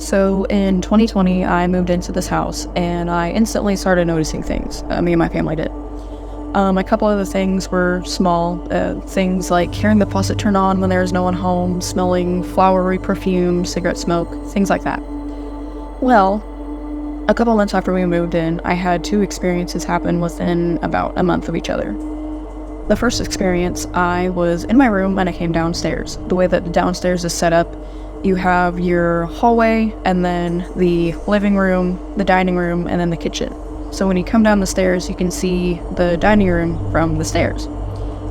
So in 2020, I moved into this house and I instantly started noticing things. Me and my family did. A couple of the things were small things like hearing the faucet turn on when there's no one home, smelling flowery perfume, cigarette smoke, things like that. Well, a couple months after we moved in, I had two experiences happen within about a month of each other. The first experience, I was in my room and I came downstairs. The way that the downstairs is set up, you have your hallway and then the living room, the dining room, and then the kitchen. So when you come down the stairs, you can see the dining room from the stairs.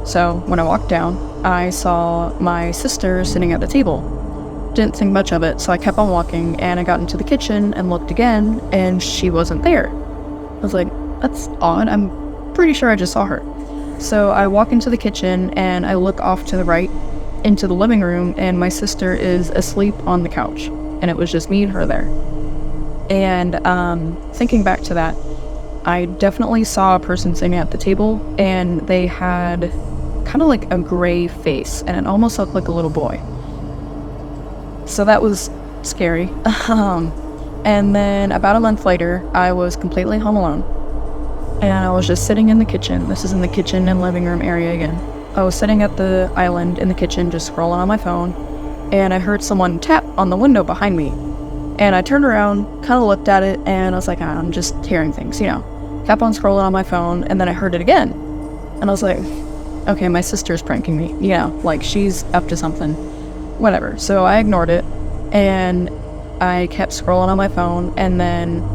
So when I walked down, I saw my sister sitting at the table. Didn't think much of it, so I kept on walking and I got into the kitchen and looked again and she wasn't there. I was like, that's odd. I'm pretty sure I just saw her. So I walk into the kitchen and I look off to the right into the living room and my sister is asleep on the couch and it was just me and her there. And thinking back to that, I definitely saw a person sitting at the table and they had kind of like a gray face and it almost looked like a little boy. So that was scary. And then about a month later, I was completely home alone. And I was just sitting in the kitchen. This is in the kitchen and living room area again. I was sitting at the island in the kitchen just scrolling on my phone. And I heard someone tap on the window behind me. And I turned around, kind of looked at it, and I was like, I'm just hearing things, Kept on scrolling on my phone, and then I heard it again. And I was like, okay, my sister's pranking me. Like she's up to something. Whatever. So I ignored it, and I kept scrolling on my phone, and then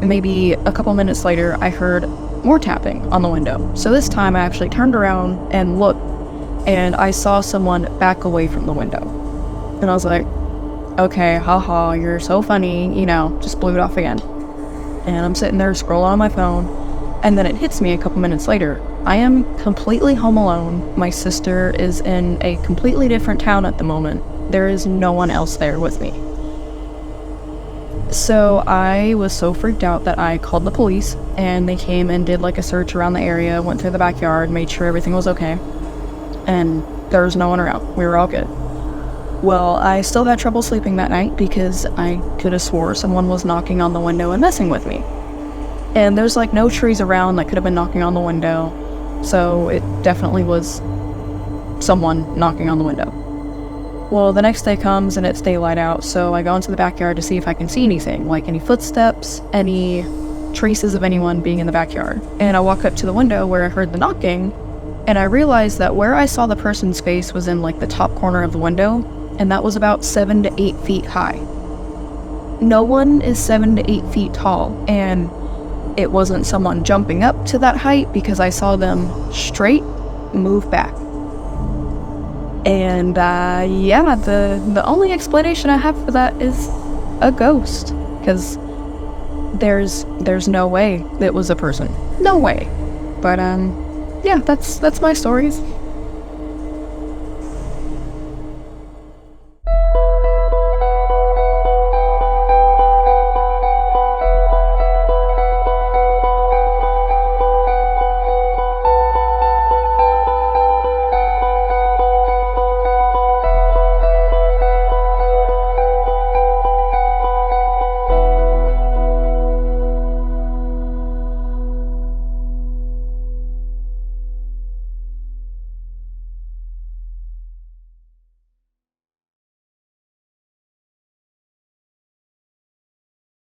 maybe a couple minutes later, I heard more tapping on the window. So this time I actually turned around and looked, and I saw someone back away from the window. And I was like, okay, haha, you're so funny, just blew it off again. And I'm sitting there scrolling on my phone, and then it hits me a couple minutes later. I am completely home alone. My sister is in a completely different town at the moment. There is no one else there with me. So I was so freaked out that I called the police and they came and did like a search around the area, went through the backyard, made sure everything was okay. And there was no one around. We were all good. Well, I still had trouble sleeping that night because I could have swore someone was knocking on the window and messing with me. And there's like no trees around that could have been knocking on the window. So it definitely was someone knocking on the window. Well, the next day comes and it's daylight out, so I go into the backyard to see if I can see anything, like any footsteps, any traces of anyone being in the backyard. And I walk up to the window where I heard the knocking, and I realized that where I saw the person's face was in like the top corner of the window, and that was about 7 to 8 feet high. No one is 7 to 8 feet tall, and it wasn't someone jumping up to that height because I saw them straight move back. And the only explanation I have for that is a ghost, because there's no way it was a person. No way. But yeah, that's my stories.